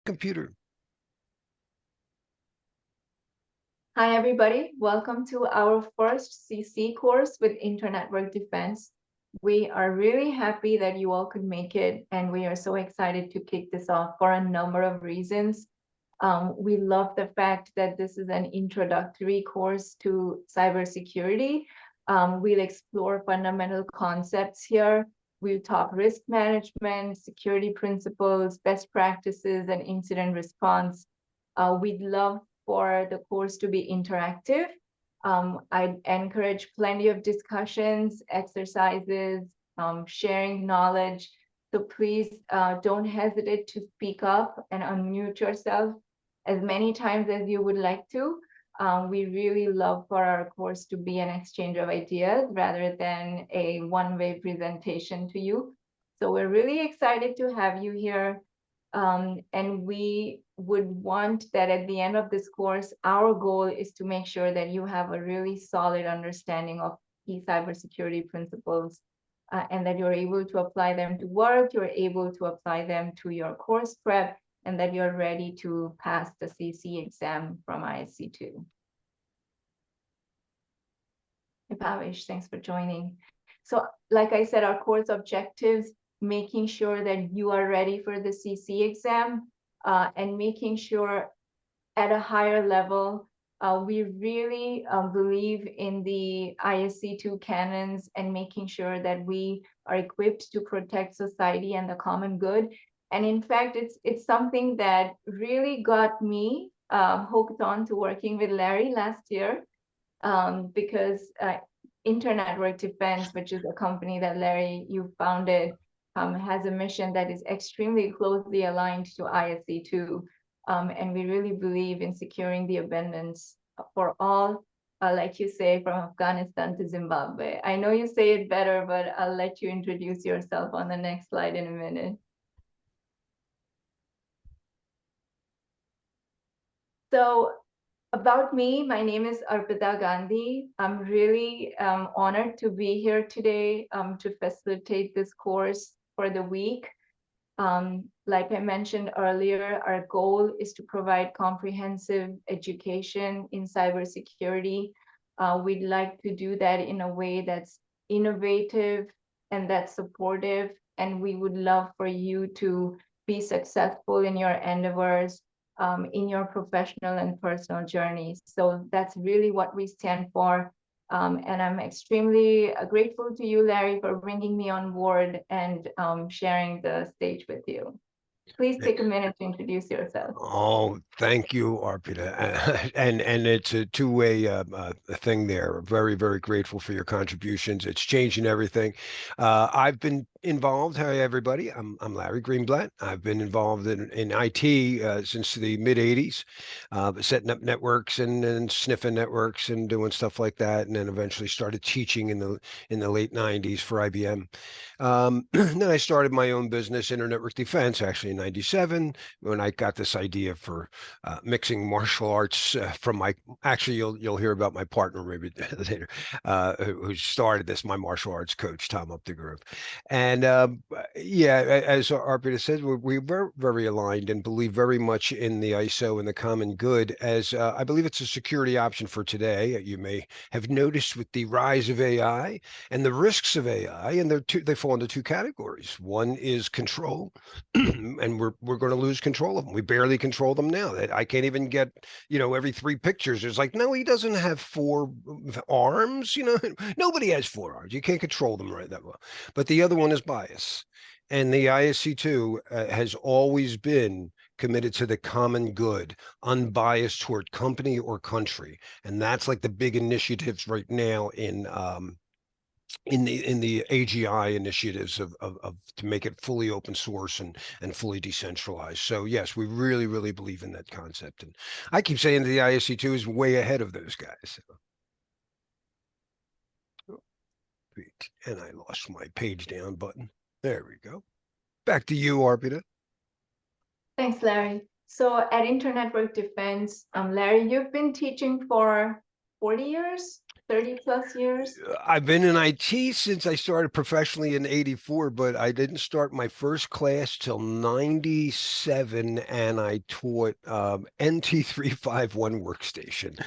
computer. Hi, everybody. Welcome to our first CC course with Inter-Network Defense. We are really happy that you all could make it, and we are so excited to kick this off for a number of reasons. We love the fact that this is an introductory course to cybersecurity. We'll explore fundamental concepts here. We'll talk risk management, security principles, best practices, and incident response. We'd love for the course to be interactive. I'd encourage plenty of discussions, exercises, sharing knowledge. So please don't hesitate to speak up and unmute yourself as many times as you would like to. We really love for our course to be an exchange of ideas rather than a one-way presentation to you. So we're really excited to have you here. And we would want that at the end of this course, our goal is to make sure that you have a really solid understanding of key cybersecurity principles and that you're able to apply them to work, you're able to apply them to your course prep, and that you're ready to pass the CC exam from ISC2. Bhavesh, thanks for joining. So like I said, our course objectives, making sure that you are ready for the CC exam and making sure at a higher level, we really believe in the ISC2 canons and making sure that we are equipped to protect society and the common good. And in fact, it's something that really got me hooked on to working with Larry last year because Inter-Network Defense, which is a company that Larry, you founded, has a mission that is extremely closely aligned to ISC2. And we really believe in securing the abundance for all, like you say, from Afghanistan to Zimbabwe. I know you say it better, but I'll let you introduce yourself on the next slide in a minute. So about me, my name is Arpita Gandhi. I'm really honored to be here today to facilitate this course for the week. Like I mentioned earlier, our goal is to provide comprehensive education in cybersecurity. We'd like to do that in a way that's innovative and that's supportive, and we would love for you to be successful in your endeavors, in your professional and personal journeys. So that's really what we stand for. And I'm extremely grateful to you, Larry, for bringing me on board and sharing the stage with you. Please take a minute to introduce yourself. Oh, thank you, Arpita. And it's a two-way thing there. Very, very grateful for your contributions. It's changing everything. I've been involved. Hi, everybody. I'm Larry Greenblatt. I've been involved in IT since the mid 80s, setting up networks and sniffing networks and doing stuff like that. And then eventually started teaching in the late 90s for IBM. Then I started my own business, Inter-Network Defense, actually in 97, when I got this idea for mixing martial arts from my, actually you'll hear about my partner maybe later, who started this, my martial arts coach, Tom Updegrove. And yeah, as Arpita said, we were very aligned and believe very much in the ISO and the common good, as I believe it's a security option for today. You may have noticed with the rise of AI and the risks of AI, and they fall into two categories. One is control, and we're going to lose control of them. We barely control them now. I can't even get, every 3 pictures, it's like, no, he doesn't have 4 arms. Nobody has 4 arms. You can't control them right that well. But the other one is bias. And the ISC2 has always been committed to the common good, unbiased toward company or country. And that's like the big initiatives right now in the AGI initiatives of to make it fully open source and fully decentralized. So yes, we really, really believe in that concept. And I keep saying the ISC2 is way ahead of those guys. And I lost my page down button. There we go. Back to you, Arpita. Thanks, Larry. So at Inter-Network Defense, Larry, you've been teaching for 40 years? 30 plus years? I've been in IT since I started professionally in '84, but I didn't start my first class till '97, and I taught NT351 workstation.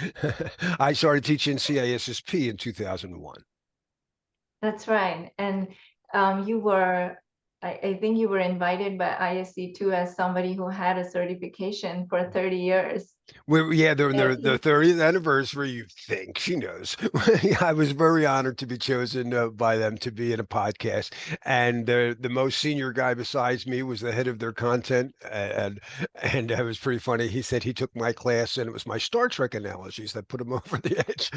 I started teaching CISSP in 2001. That's right. And you were, I think you were invited by ISC2 as somebody who had a certification for 30 years. Yeah, they're in And the 30th anniversary. You think she knows? I was very honored to be chosen by them to be in a podcast, and the most senior guy besides me was the head of their content, and it was pretty funny. He said he took my class, and it was my Star Trek analogies that put him over the edge.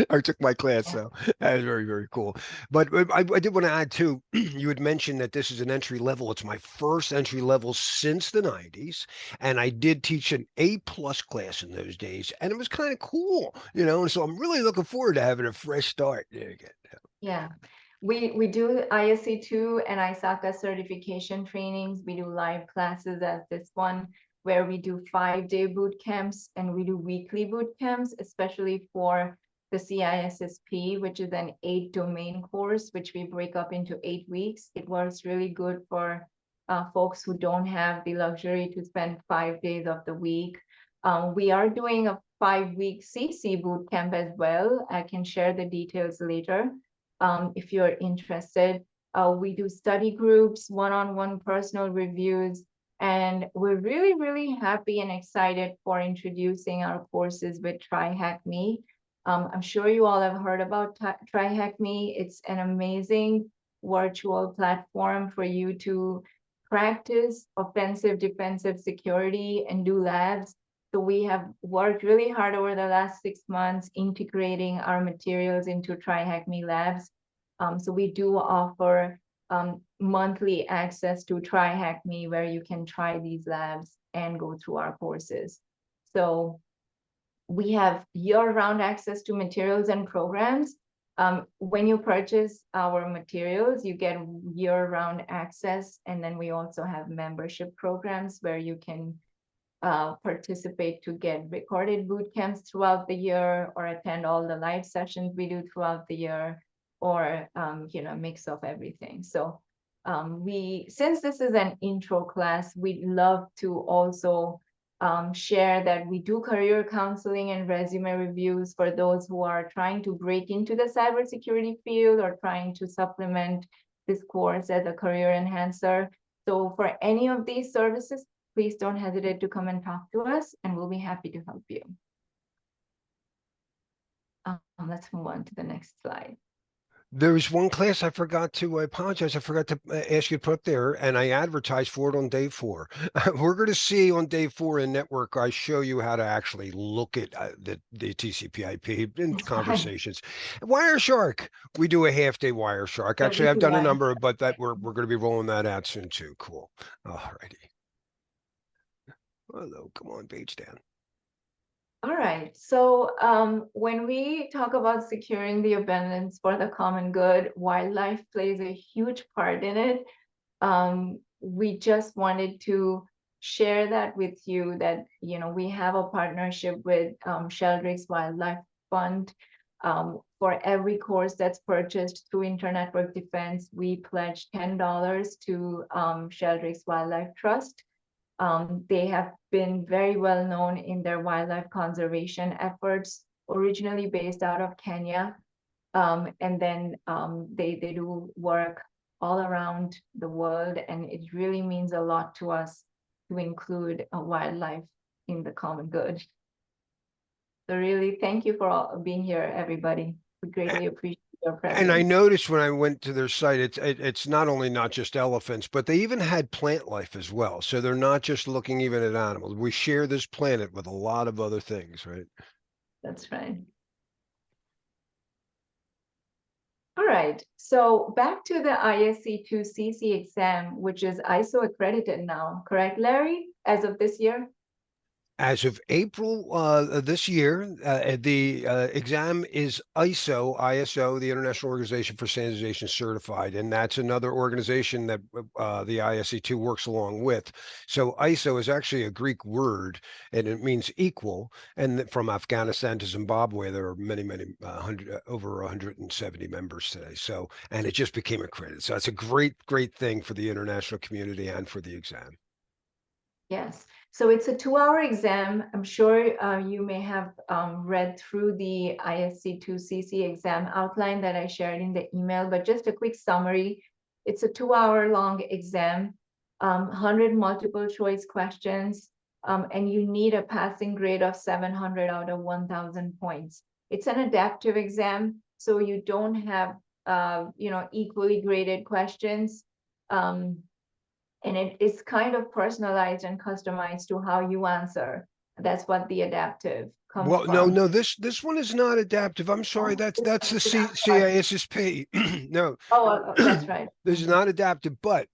I took my class, yeah, so that was very very cool. But I did want to add too. You had mentioned that this is an entry level. It's my first entry level since the '90s, and I did teach an A+ class in those days, and it was kind of cool, And so I'm really looking forward to having a fresh start. There you go. yeah. We do ISC2 and ISACA certification trainings. We do live classes as this one, where we do 5-day boot camps and we do weekly boot camps, especially for the CISSP, which is an 8-domain course, which we break up into 8 weeks. It works really good for folks who don't have the luxury to spend 5 days of the week. We are doing a 5-week CC boot camp as well. I can share the details later if you're interested. We do study groups, one-on-one personal reviews, and we're really, really happy and excited for introducing our courses with TryHackMe. I'm sure you all have heard about TryHackMe. It's an amazing virtual platform for you to practice offensive, defensive security and do labs. So we have worked really hard over the last 6 months integrating our materials into TryHackMe Labs. So we do offer monthly access to TryHackMe where you can try these labs and go through our courses. So we have year-round access to materials and programs. When you purchase our materials, you get year-round access, and then we also have membership programs where you can participate to get recorded boot camps throughout the year or attend all the live sessions we do throughout the year, or a mix of everything. So since this is an intro class, we'd love to also share that we do career counseling and resume reviews for those who are trying to break into the cybersecurity field or trying to supplement this course as a career enhancer. So for any of these services, please don't hesitate to come and talk to us, and we'll be happy to help you. Let's move on to the next slide. There was one class I apologize, I forgot to ask you to put up there, and I advertised for it on day 4. We're going to see on day 4 in network, I show you how to actually look at the TCP/IP in conversations. Wireshark, we do a half-day Wireshark. Yeah, Actually, we I've do done a that. number, but that we're going to be rolling that out soon too. Cool. All righty. Hello, come on, page down. All right. So when we talk about securing the abundance for the common good, wildlife plays a huge part in it. We just wanted to share that with you that, we have a partnership with Sheldrick's Wildlife Fund. For every course that's purchased through Internetwork Defense, we pledge $10 to Sheldrick's Wildlife Trust. They have been very well known in their wildlife conservation efforts, originally based out of Kenya. And then they do work all around the world, and it really means a lot to us to include a wildlife in the common good. So really, thank you for being here, everybody. We greatly appreciate your And I presence. noticed when I went to their site, it's not just elephants, but they even had plant life as well. So they're not just looking even at animals. We share this planet with a lot of other things, right? That's right. All right, so back to the ISC2 CC exam, which is ISO accredited now, correct, Larry, as of this year? As of April this year, the exam is ISO, the International Organization for Standardization certified, and that's another organization that the ISC2 works along with. So ISO is actually a Greek word, and it means equal. And from Afghanistan to Zimbabwe, there are many, many over 170 members today. So, and it just became accredited. So it's a great, great thing for the international community and for the exam. Yes. So it's a 2-hour exam. I'm sure you may have read through the ISC2CC exam outline that I shared in the email, but just a quick summary. It's a 2-hour long exam, 100 multiple choice questions, and you need a passing grade of 700 out of 1,000 points. It's an adaptive exam, so you don't have equally graded questions. And it is kind of personalized and customized to how you answer. That's what the adaptive comes Well, no, from. no, this one is not adaptive. I'm sorry, Oh, that's this that's one the is not. CISSP. No, Oh, that's right. this is Mhm. not adaptive, but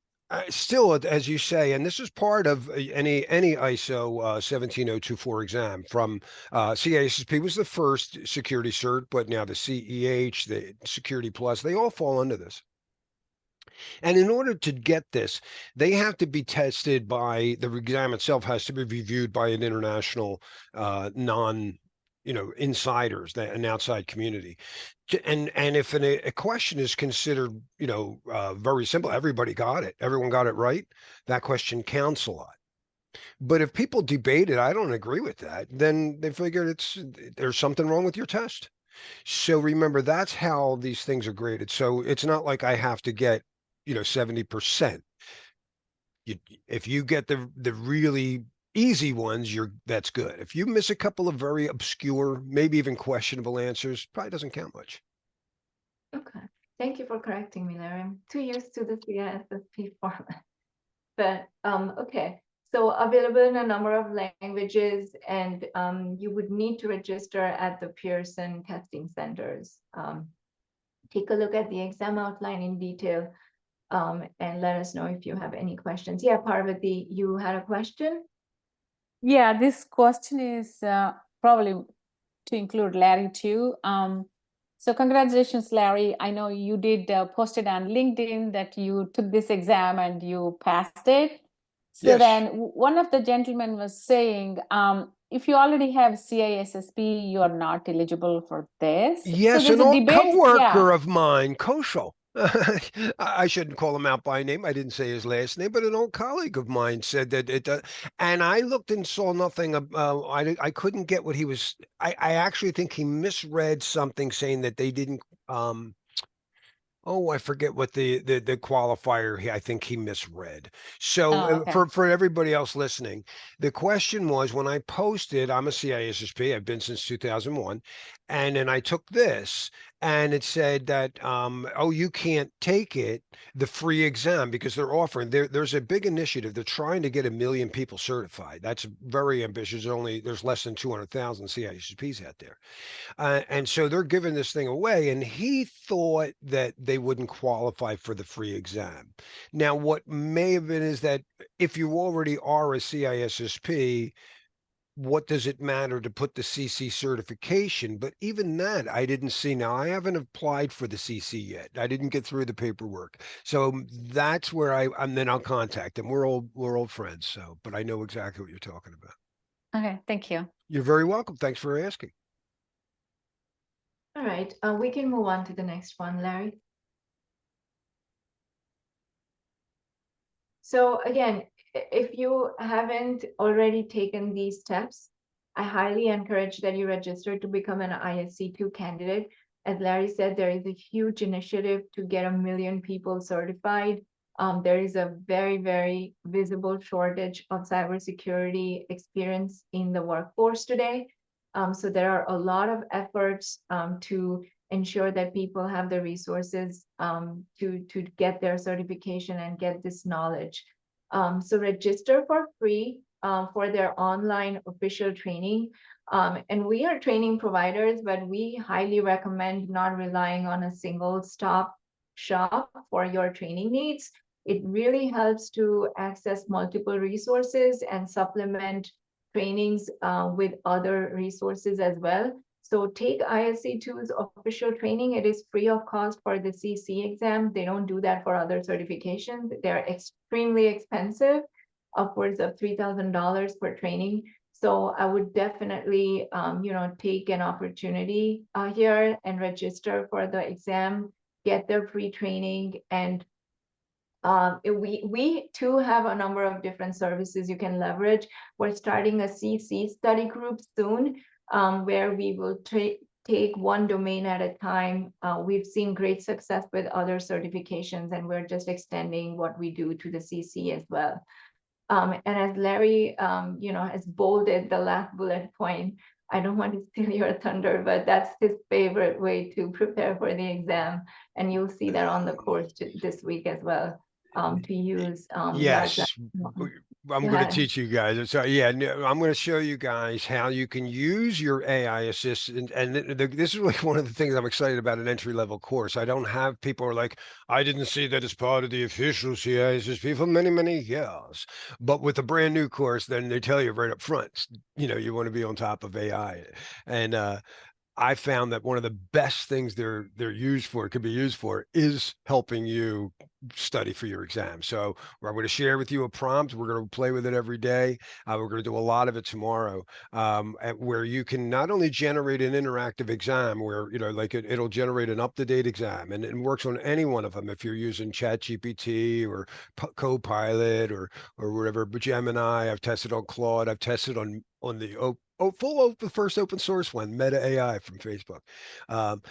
still, as you say, and this is part of any ISO 17024 exam from CISSP was the first security cert, but now the CEH, the Security Plus, they all fall under this. And in order to get this, they have to be tested by the exam itself has to be reviewed by an international non insiders, an outside community. And if a question is considered very simple, everyone got it right, that question counts a lot. But if people debate it, I don't agree with that, then they figure there's something wrong with your test. So remember, that's how these things are graded. So it's not like I have to get, 70%. You, if you get the really easy ones, that's good. If you miss a couple of very obscure, maybe even questionable answers, probably doesn't count much. Okay. Thank you for correcting me, Larry. I'm too used to the CISSP format. But okay. So available in a number of languages, and you would need to register at the Pearson testing centers. Take a look at the exam outline in detail, and let us know if you have any questions. Yeah, Parvati, you had a question? Yeah, this question is probably to include Larry too. So congratulations, Larry. I know you did posted on LinkedIn that you took this exam and you passed it. So Yes. then one of the gentlemen was saying, if you already have CISSP, you are not eligible for this. So Yes, there's an a old debate. coworker Yeah. of mine, Koshal. I shouldn't call him out by name. I didn't say his last name, but an old colleague of mine said that it does. And I looked and saw nothing. I couldn't get what he was. I actually think he misread something saying that they didn't. Oh, I forget what the qualifier I think he misread. So Oh, okay. for everybody else listening, the question was when I posted, I'm a CISSP, I've been since 2001, and then I took this and it said that oh, you can't take it, the free exam, because they're offering there's a big initiative. They're trying to get 1 million people certified. That's very ambitious. There's less than 200,000 CISSPs out there. And so they're giving this thing away. And he thought that they wouldn't qualify for the free exam. Now, what may have been is that if you already are a CISSP, what does it matter to put the CC certification? But even that, I didn't see. Now, I haven't applied for the CC yet. I didn't get through the paperwork. So that's where and then I'll contact them. We're old friends. So, but I know exactly what you're talking about. Okay, thank you. You're very welcome. Thanks for asking. All right, we can move on to the next one, Larry. So again, if you haven't already taken these steps, I highly encourage that you register to become an ISC2 candidate. As Larry said, there is a huge initiative to get 1 million people certified. There is a very, very visible shortage of cybersecurity experience in the workforce today. So there are a lot of efforts to ensure that people have the resources to get their certification and get this knowledge. So register for free for their online official training. And we are training providers, but we highly recommend not relying on a single stop shop for your training needs. It really helps to access multiple resources and supplement trainings with other resources as well. So take ISC2's official training. It is free of cost for the CC exam. They don't do that for other certifications. They're extremely expensive, upwards of $3,000 per training. So I would definitely, take an opportunity here and register for the exam, get their free training, and we too have a number of different services you can leverage. We're starting a CC study group soon, where we will take one domain at a time. We've seen great success with other certifications, and we're just extending what we do to the CC as well. And as Larry, has bolded the last bullet point, I don't want to steal your thunder, but that's his favorite way to prepare for the exam. And you'll see that on the course this week as well, to use large Yes, language. I'm Go going to ahead. teach you guys. So yeah, I'm going to show you guys how you can use your AI assistant. And this is really one of the things I'm excited about an entry level course. I don't have people who are like, I didn't see that as part of the official CISSP for many, many years. But with a brand new course, then they tell you right up front, you want to be on top of AI. And I found that one of the best things they're used for, could be used for, is helping you study for your exam. So I'm going to share with you a prompt. We're going to play with it every day. We're going to do a lot of it tomorrow, where you can not only generate an interactive exam, where like it'll generate an up-to-date exam, and it works on any one of them. If you're using ChatGPT or Copilot or whatever, but Gemini, I've tested on Claude, I've tested on the the first open source one, Meta AI from Facebook. Um,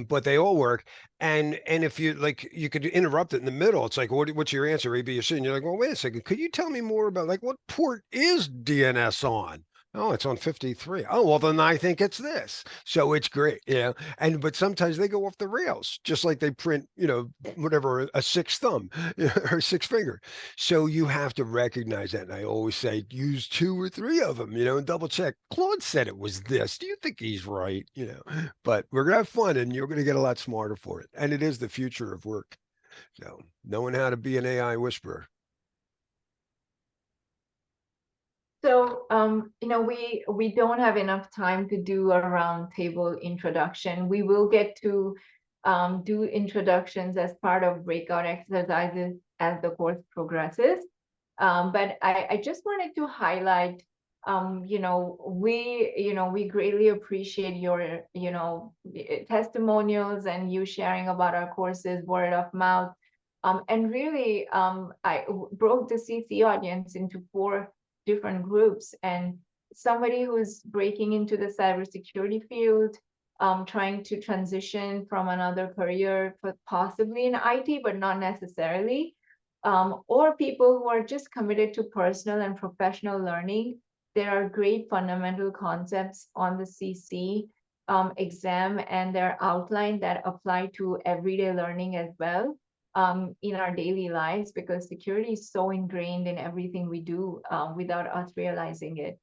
but they all work. And if you like, you could interrupt it in the middle. It's like, what's your answer? A, B, or C? And you're like, well, wait a second. Could you tell me more about like what port is DNS on? Oh, it's on 53. Oh, well, then I think it's this. So it's great, but sometimes they go off the rails, just like they print, whatever, a sixth thumb or six finger. So you have to recognize that. And I always say, use two or three of them, and double check. Claude said it was this. Do you think he's right? But we're going to have fun, and you're going to get a lot smarter for it. And it is the future of work. So knowing how to be an AI whisperer. So, we don't have enough time to do a roundtable introduction. We will get to do introductions as part of breakout exercises as the course progresses. But I just wanted to highlight, we greatly appreciate your, testimonials and you sharing about our courses, word of mouth. And really, I broke the CC audience into 4 different groups, and somebody who's breaking into the cybersecurity field, trying to transition from another career, possibly in IT, but not necessarily, or people who are just committed to personal and professional learning. There are great fundamental concepts on the CC exam, and they're outlined that apply to everyday learning as well, in our daily lives, because security is so ingrained in everything we do without us realizing it.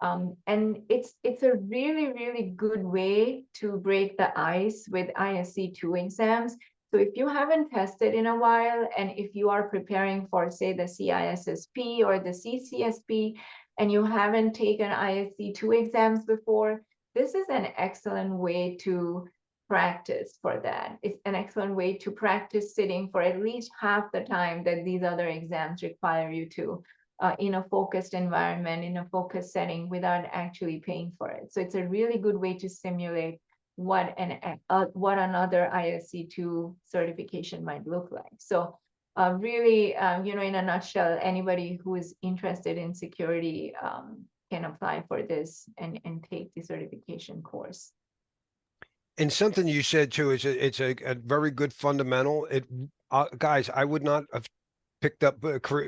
And it's a really, really good way to break the ice with ISC2 exams. So if you haven't tested in a while, and if you are preparing for, say, the CISSP or the CCSP, and you haven't taken ISC2 exams before, this is an excellent way to practice for that. It's an excellent way to practice sitting for at least half the time that these other exams require you to, in a focused environment, in a focused setting, without actually paying for it. So it's a really good way to simulate what another ISC2 certification might look like. So really, in a nutshell, anybody who is interested in security can apply for this and take the certification course. And something you said too is it's a very good fundamental. Guys, I would not have picked up,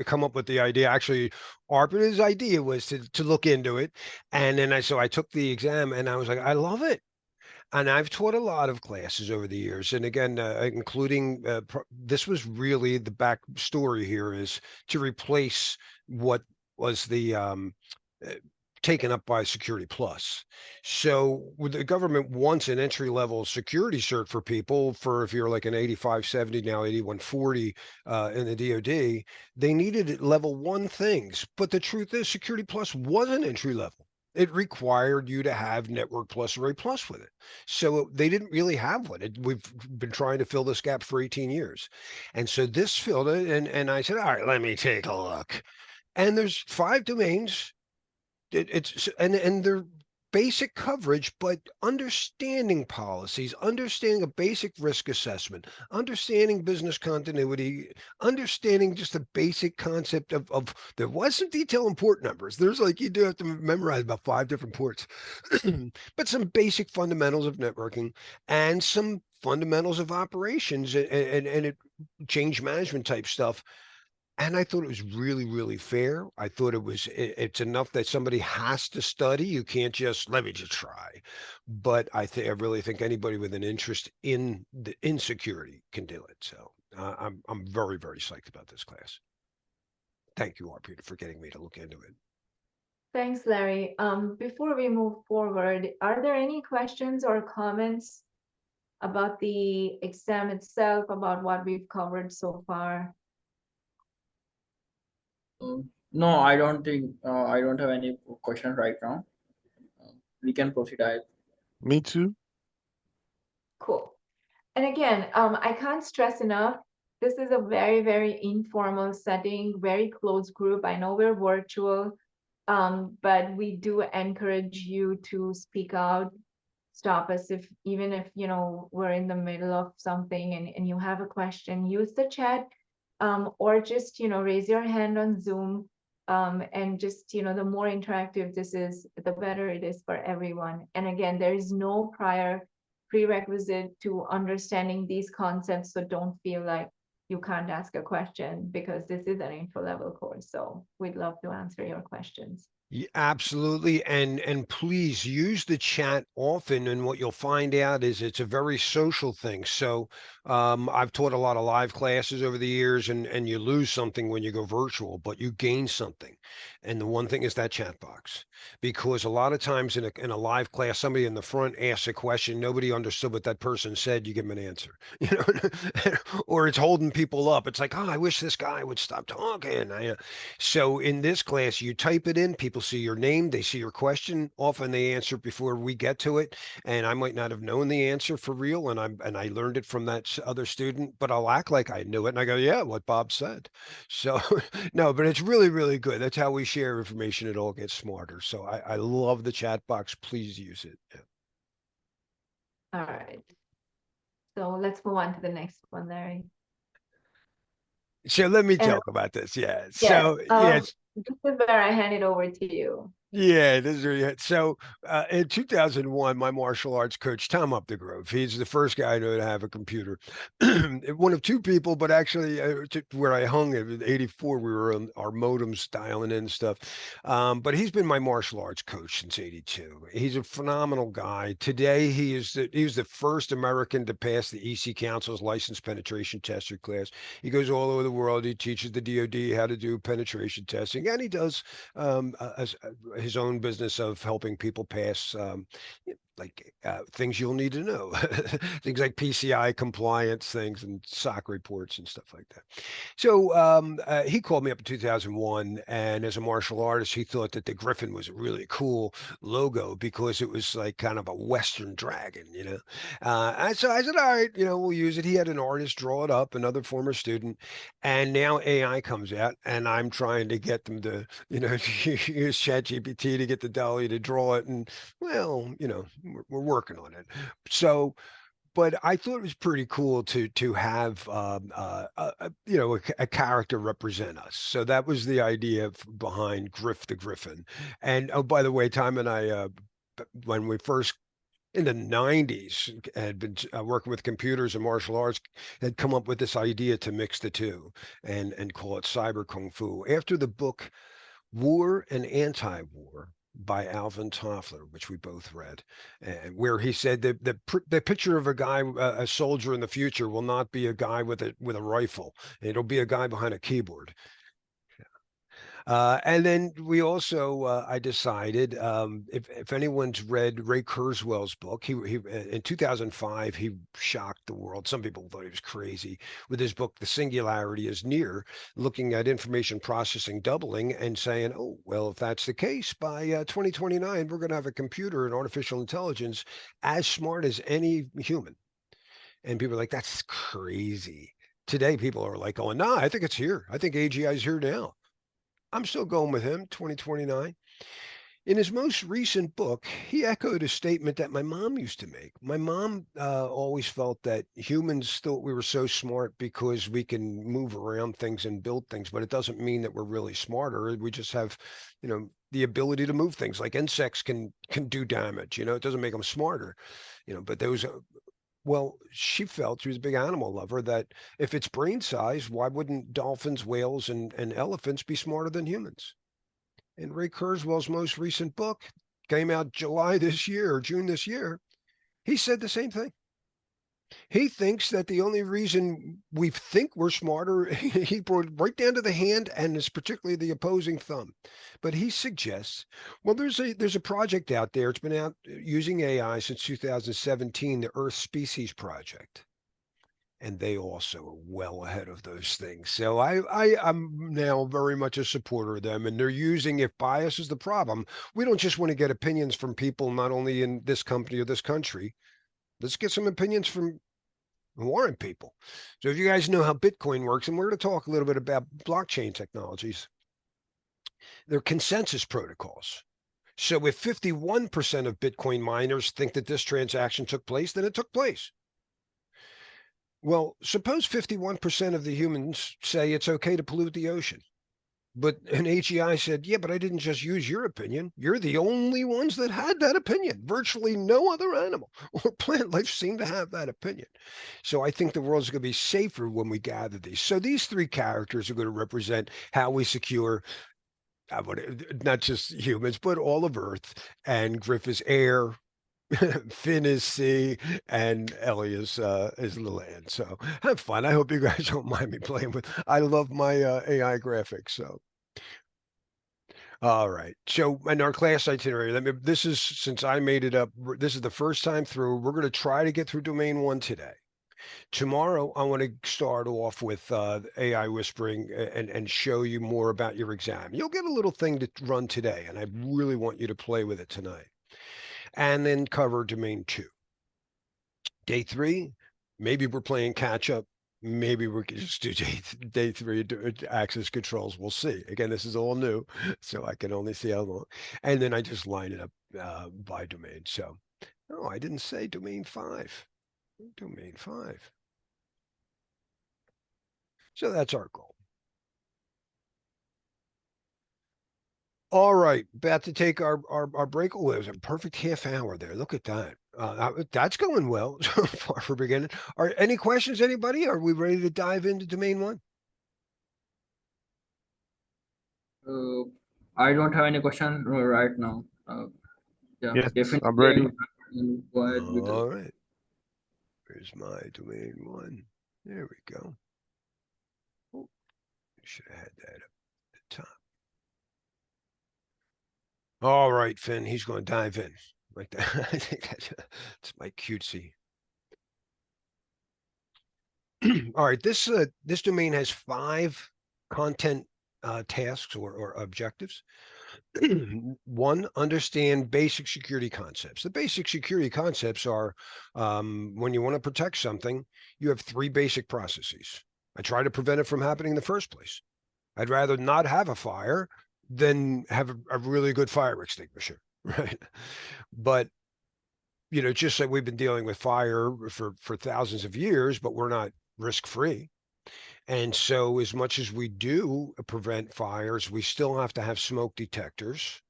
come up with the idea. Actually, Arpita's idea was to look into it, and then I took the exam, and I was like, I love it. And I've taught a lot of classes over the years, and again, including this was really the back story here, is to replace what was the taken up by Security Plus. So the government wants an entry level security cert for people for if you're like an 8570, now 8140 in the DoD, they needed level 1 things. But the truth is Security Plus wasn't entry level. It required you to have Network Plus or A Plus with it. So they didn't really have one. We've been trying to fill this gap for 18 years. And so this filled it. And I said, all right, let me take a look. And there's 5 domains. It's and they're basic coverage, but understanding policies, understanding a basic risk assessment, understanding business continuity, understanding just the basic concept of there was some detail in port numbers. There's like you do have to memorize about 5 different ports, but some basic fundamentals of networking and some fundamentals of operations and it change management type stuff. And I thought it was really, really fair. I thought it's enough that somebody has to study. You can't just let me just try. But I really think anybody with an interest in the insecurity can do it. So I'm very, very psyched about this class. Thank you, Arpita, for getting me to look into it. Thanks, Larry. Before we move forward, are there any questions or comments about the exam itself, about what we've covered so far? No, I don't think I don't have any questions right now. We can proceed. Me too. Cool. And again, I can't stress enough, this is a very, very informal setting, very close group. I know we're virtual, but we do encourage you to speak out, stop us even if, you know, we're in the middle of something and you have a question, use the chat, or just, you know, raise your hand on Zoom. And just, you know, the more interactive this is, the better it is for everyone. And again, there is no prior prerequisite to understanding these concepts, so don't feel like you can't ask a question because this is an intro level course. So we'd love to answer your questions. Yeah, absolutely. And please use the chat often. And what you'll find out is it's a very social thing. So I've taught a lot of live classes over the years and you lose something when you go virtual, but you gain something. And the one thing is that chat box, because a lot of times in a live class, somebody in the front asks a question, nobody understood what that person said, you give them an answer, you know, or it's holding people up. It's like, oh, I wish this guy would stop talking. So in this class, you type it in, people see your name, they see your question. Often they answer before we get to it, and I might not have known the answer for real, and I learned it from that other student, but I'll act like I knew it, and I go, yeah, what Bob said. So no, but it's really, really good. That's how we share information. It all gets smarter. So I love the chat box. Please use it. Yeah. All right. So let's move on to the next one, Larry. So let me And talk about this. Yeah. yes, So yes. this is where I hand it over to you. Yeah, this is really it. So in 2001, my martial arts coach, Tom Updegrove, he's the first guy I know to have a computer. One of 2 people, but actually where I hung it in 84, we were on our modems dialing in stuff. But he's been my martial arts coach since 82. He's a phenomenal guy. Today, he was the first American to pass the EC Council's licensed penetration tester class. He goes all over the world. He teaches the DoD how to do penetration testing, and he does his own business of helping people pass things you'll need to know, things like PCI compliance things and SOC reports and stuff like that. So he called me up in 2001, and as a martial artist, he thought that the Griffin was a really cool logo because it was like kind of a Western dragon, you know. And so I said, all right, you know, we'll use it. He had an artist draw it up, another former student, and now AI comes out, and I'm trying to get them to, you know, use ChatGPT to get the dolly to draw it, and well, you know, we're working on it. So, but I thought it was pretty cool to have you know, a character represent us. So that was the idea behind Griff the Griffin. And oh, by the way, Tom and I, when we first in the 90s had been working with computers and martial arts, had come up with this idea to mix the two and call it cyber kung fu after the book War and Anti-War by Alvin Toffler, which we both read, and where he said that the picture of a guy, a soldier in the future, will not be a guy with a rifle. It'll be a guy behind a keyboard. And then we also, I decided, if anyone's read Ray Kurzweil's book, he in 2005, he shocked the world. Some people thought he was crazy with his book, The Singularity is Near, looking at information processing doubling and saying, oh, well, if that's the case, by 2029, we're going to have a computer and artificial intelligence as smart as any human. And people are like, that's crazy. Today, people are like, oh, no, I think it's here. I think AGI is here now. I'm still going with him, 2029. In his most recent book, he echoed a statement that my mom used to make. My mom always felt that humans thought we were so smart because we can move around things and build things, but it doesn't mean that we're really smarter. We just have, the ability to move things. Like insects can do damage. It doesn't make them smarter. But those. Well, she felt, she was a big animal lover, that if it's brain size, why wouldn't dolphins, whales, and elephants be smarter than humans? And Ray Kurzweil's most recent book came out July this year, or June this year. He said the same thing. He thinks that the only reason we think we're smarter, he brought it right down to the hand, and is particularly the opposing thumb. But he suggests, well, there's a project out there. It's been out using AI since 2017, the Earth Species Project. And they also are well ahead of those things. So I'm now very much a supporter of them. And they're using, if bias is the problem, we don't just want to get opinions from people not only in this company or this country. Let's get some opinions from foreign people. So if you guys know how Bitcoin works, and we're going to talk a little bit about blockchain technologies, they're consensus protocols. So if 51% of Bitcoin miners think that this transaction took place, then it took place. Well, suppose 51% of the humans say it's okay to pollute the ocean. But an AGI said, yeah, but I didn't just use your opinion. You're the only ones that had that opinion. Virtually no other animal or plant life seemed to have that opinion. So I think the world's going to be safer when we gather these. So these three characters are going to represent how we secure not just humans, but all of Earth. And Griff is air, Finn is sea, and Ellie is land. So have fun. I hope you guys don't mind me playing with. I love my AI graphics. So all right. So in our class itinerary, this is, since I made it up, this is the first time through. We're going to try to get through domain 1 today. Tomorrow, I want to start off with AI whispering and show you more about your exam. You'll get a little thing to run today, and I really want you to play with it tonight. And then cover domain 2. Day 3, maybe we're playing catch up. Maybe we could just do day 3 access controls. We'll see. Again, this is all new, so I can only see how long. And then I just line it up by domain. So, oh, I didn't say domain 5. Domain 5. So that's our goal. All right, about to take our break. Oh, it was a perfect half hour there. Look at that. That's going well so far for beginning. Are any questions, anybody? Are we ready to dive into domain 1? I don't have any question right now. Yeah, Yes, definitely. I'm ready. Go ahead with All right. Here's my domain 1. There we go. Oh, should have had that up at the top. All right, Finn, he's going to dive in like that. I think that's my cutesy. All right, this domain has 5 content tasks or objectives. 1, understand basic security concepts. The basic security concepts are when you want to protect something, you have 3 basic processes. I try to prevent it from happening in the first place. I'd rather not have a fire than have a really good fire extinguisher, right? But just like we've been dealing with fire for thousands of years, but we're not risk-free. And so as much as we do prevent fires, we still have to have smoke detectors.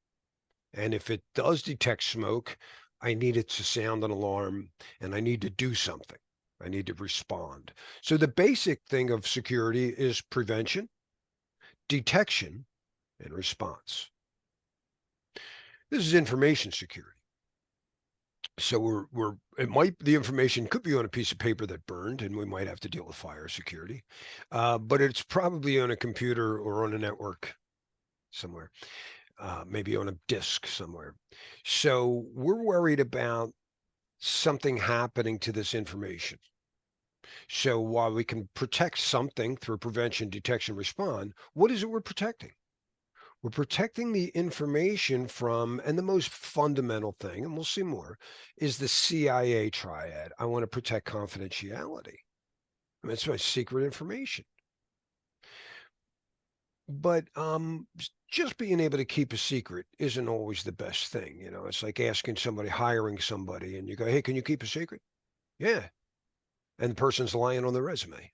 And if it does detect smoke, I need it to sound an alarm and I need to do something. I need to respond. So the basic thing of security is prevention, detection, and response. This is information security. So the information could be on a piece of paper that burned and we might have to deal with fire security, but it's probably on a computer or on a network. somewhere, maybe on a disk somewhere. So we're worried about something happening to this information. So while we can protect something through prevention, detection, respond, what is it we're protecting? We're protecting the information from, and the most fundamental thing, and we'll see more, is the CIA triad. I want to protect confidentiality. I mean, it's my secret information. But just being able to keep a secret isn't always the best thing. You know, it's like asking somebody, hiring somebody, and you go, hey, can you keep a secret? Yeah. And the person's lying on the resume.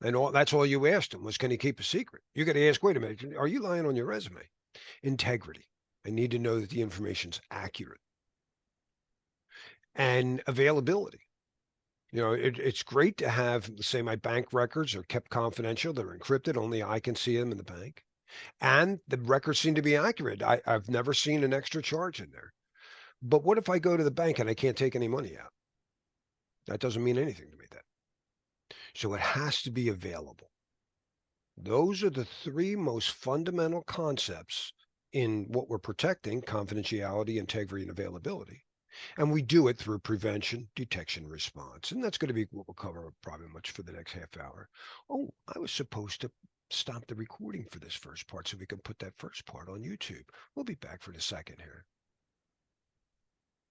And that's all you asked them was, can you keep a secret? You got to ask, wait a minute, are you lying on your resume? Integrity. I need to know that the information's accurate. And availability. You know, it's great to have, say, my bank records are kept confidential. They're encrypted. Only I can see them in the bank. And the records seem to be accurate. I've never seen an extra charge in there. But what if I go to the bank and I can't take any money out? That doesn't mean anything to me then. So it has to be available. Those are the three most fundamental concepts in what we're protecting: confidentiality, integrity, and availability. And we do it through prevention, detection, response. And that's going to be what we'll cover probably much for the next half hour. Oh, I was supposed to stop the recording for this first part so we can put that first part on YouTube. We'll be back for the second here.